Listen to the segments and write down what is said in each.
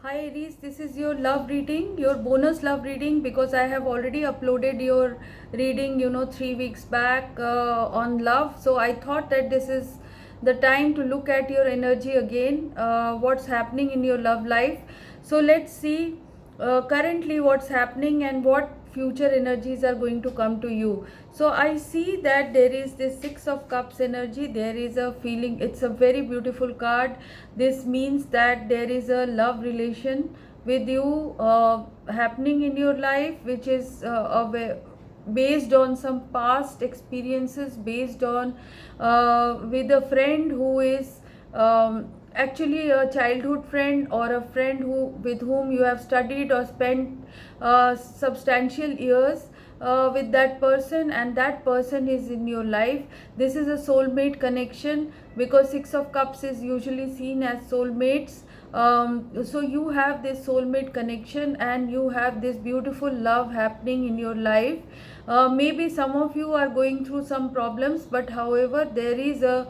Hi Aries, this is your love reading, your bonus love reading, because I have already uploaded your reading 3 weeks back on love. So I thought that this is the time to look at your energy again, what's happening in your love life. So let's see currently what's happening and what future energies are going to come to you. So I see that there is this 6 of cups energy. There is a feeling, it's a very beautiful card. This means that there is a love relation with you happening in your life, which is based on some past experiences, based on with a friend who is actually a childhood friend, or a friend with whom you have studied or spent substantial years with that person, and that person is in your life. This is a soulmate connection, because 6 of cups is usually seen as soulmates. So you have this soulmate connection and you have this beautiful love happening in your life. Maybe some of you are going through some problems, but however there is a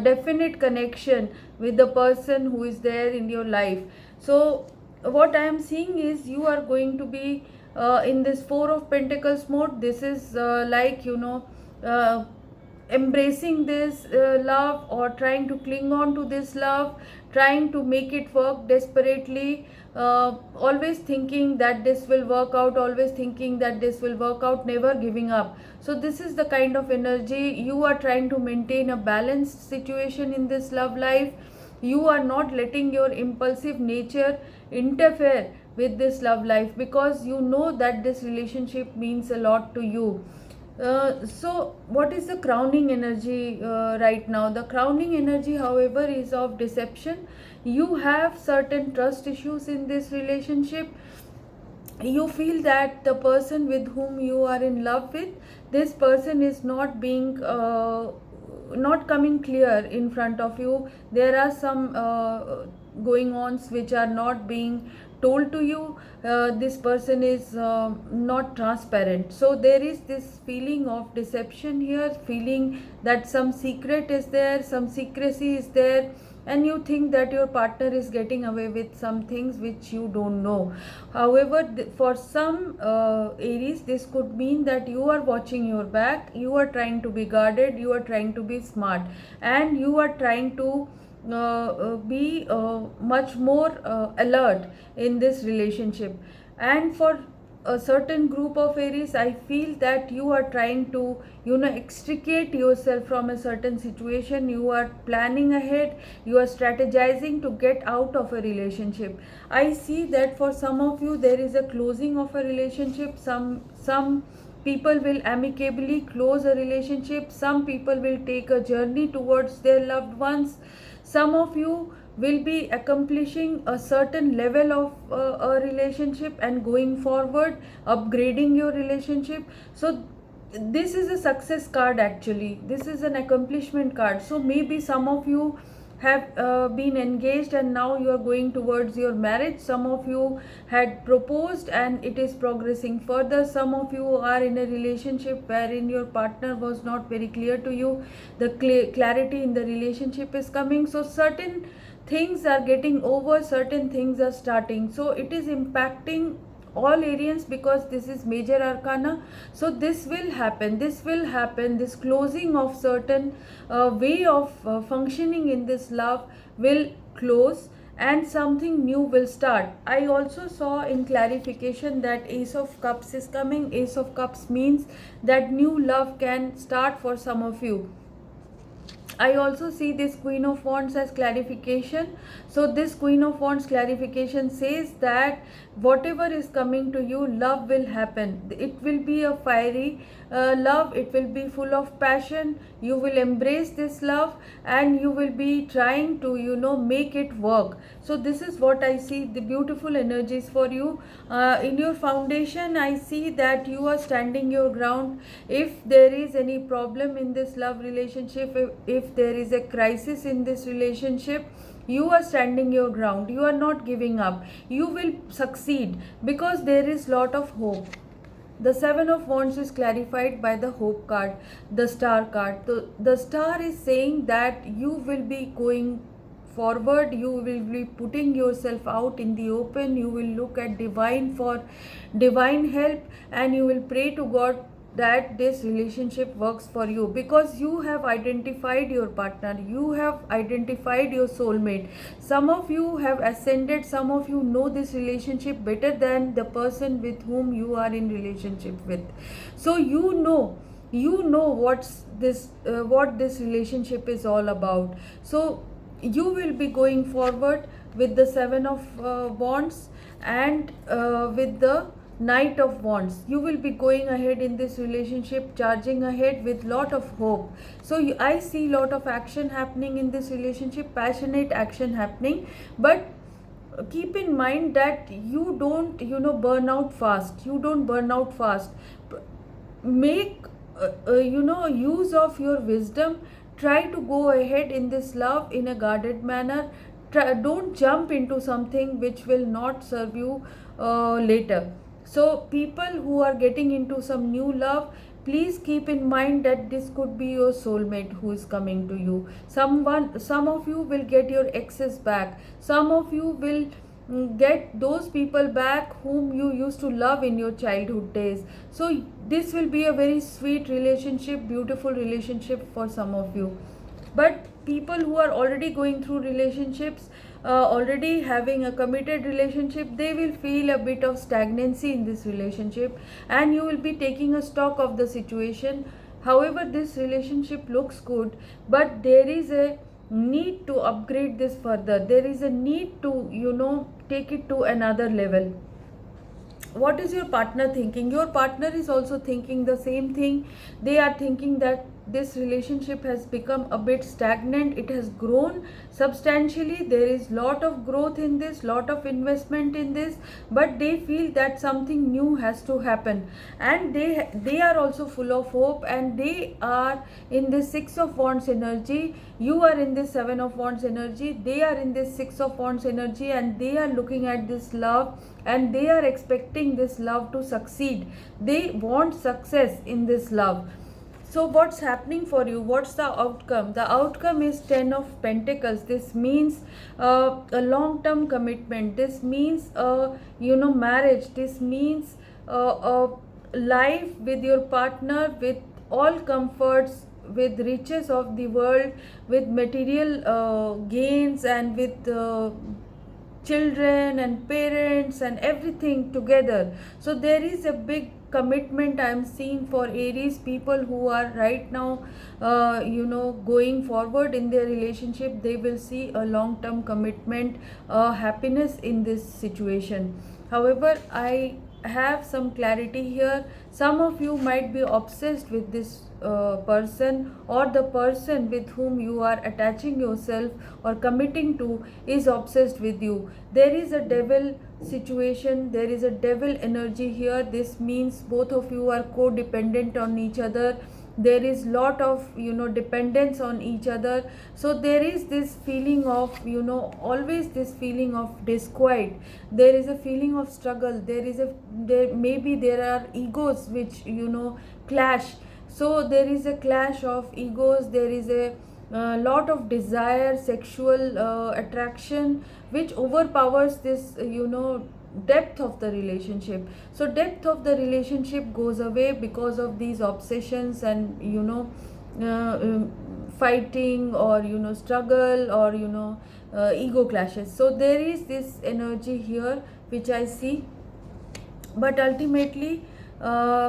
definite connection with the person who is there in your life. So what I am seeing is you are going to be in this 4 of Pentacles mode. This is uh, embracing this love, or trying to cling on to this love, trying to make it work desperately, always thinking that this will work out, always thinking that this will work out, never giving up. So this is the kind of energy. You are trying to maintain a balanced situation in this love life. You are not letting your impulsive nature interfere with this love life, because you know that this relationship means a lot to you. So what is the crowning energy right now? The crowning energy, however, is of deception. You have certain trust issues in this relationship. You feel that the person with whom you are in love with, this person is not being not coming clear in front of you. There are some going ons which are not being told to you. This person is not transparent, so there is this feeling of deception here, feeling that some secret is there, some secrecy is there, and you think that your partner is getting away with some things which you don't know. However, for some Aries, this could mean that you are watching your back, you are trying to be guarded, you are trying to be smart, and you are trying to be much more alert in this relationship. And for a certain group of Aries, I feel that you are trying to extricate yourself from a certain situation. You are planning ahead, you are strategizing to get out of a relationship. I see that for some of you there is a closing of a relationship. Some people will amicably close a relationship, some people will take a journey towards their loved ones, some of you will be accomplishing a certain level of a relationship and going forward, upgrading your relationship. So this is a success card, actually this is an accomplishment card. So maybe some of you have been engaged and now you are going towards your marriage. Some of you had proposed and it is progressing further. Some of you are in a relationship wherein your partner was not very clear to you. The clarity in the relationship is coming. So certain things are getting over, certain things are starting. So it is impacting all Arians, because this is major arcana. So this will happen, this closing of certain way of functioning in this love will close, and something new will start. I also saw in clarification that Ace of Cups is coming. Ace of Cups means that new love can start for some of you. I also see this Queen of Wands as clarification. So this Queen of Wands clarification says that whatever is coming to you, love will happen. It will be a fiery love. It will be full of passion. You will embrace this love and you will be trying to, make it work. So this is what I see, the beautiful energies for you. In your foundation, I see that you are standing your ground. If there is any problem in this love relationship, if there is a crisis in this relationship, you are standing your ground, you are not giving up, you will succeed, because there is lot of hope. The Seven of Wands is clarified by the Hope card, the Star card. The Star is saying that you will be going forward, you will be putting yourself out in the open, you will look at divine for divine help, and you will pray to God that this relationship works for you, because you have identified your partner, you have identified your soulmate. Some of you have ascended, some of you know this relationship better than the person with whom you are in relationship with. So you know what this relationship is all about. So you will be going forward with the seven of wands, and with the knight of wands. You will be going ahead in this relationship, charging ahead with lot of hope. So I see lot of action happening in this relationship, passionate action happening. But keep in mind that you don't burn out fast. You don't burn out fast. Make use of your wisdom. Try to go ahead in this love in a guarded manner. Don't jump into something which will not serve you later. So people who are getting into some new love, please keep in mind that this could be your soulmate who is coming to you. Some of you will get your exes back. Some of you will get those people back whom you used to love in your childhood days. So this will be a very sweet relationship, beautiful relationship for some of you. But people who are already going through relationships, already having a committed relationship, they will feel a bit of stagnancy in this relationship, and you will be taking a stock of the situation. However, this relationship looks good, but there is a need to upgrade this further. There is a need to take it to another level. What is your partner thinking? Your partner is also thinking the same thing. They are thinking that this relationship has become a bit stagnant. It has grown substantially. There is lot of growth in this, lot of investment in this, but they feel that something new has to happen, and they are also full of hope, and they are in this six of wands energy. You are in this seven of wands energy. They are in this six of wands energy, and they are looking at this love, and they are expecting this love to succeed. They want success in this love. So what's happening for you? What's the outcome? The outcome is 10 of Pentacles. This means a long-term commitment. This means marriage. This means a life with your partner, with all comforts, with riches of the world, with material gains, and with children and parents and everything together. So there is a big commitment I am seeing for Aries people who are right now going forward in their relationship. They will see a long term commitment, happiness in this situation. However, I have some clarity here. Some of you might be obsessed with this person, or the person with whom you are attaching yourself or committing to is obsessed with you. There is a devil situation, there is a devil energy here. This means both of you are codependent on each other. There is lot of dependence on each other. So there is this feeling of always this feeling of disquiet. There is a feeling of struggle. There are egos which clash. So there is a clash of egos. There is a lot of desire, sexual attraction, which overpowers this depth of the relationship. So depth of the relationship goes away because of these obsessions and fighting, or struggle, or ego clashes. So there is this energy here which I see. But ultimately,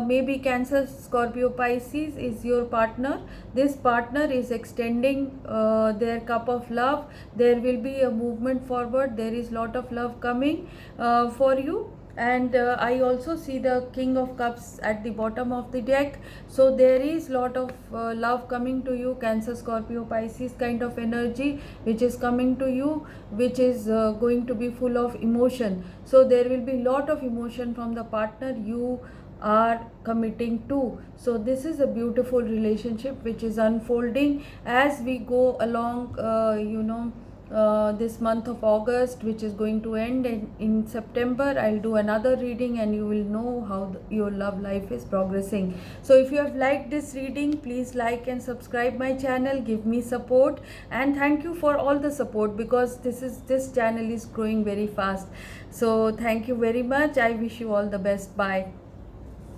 maybe Cancer, Scorpio, Pisces is your partner. This partner is extending their cup of love. There will be a movement forward. There is lot of love coming for you. And I also see the King of Cups at the bottom of the deck. So there is lot of love coming to you, Cancer, Scorpio, Pisces kind of energy which is coming to you, which is going to be full of emotion. So there will be lot of emotion from the partner you are committing to. So this is a beautiful relationship which is unfolding as we go along this month of August, which is going to end, and in September I'll do another reading, and you will know how your love life is progressing. So if you have liked this reading, please like and subscribe my channel, give me support, and thank you for all the support, because this channel is growing very fast. So thank you very much. I wish you all the best. Bye.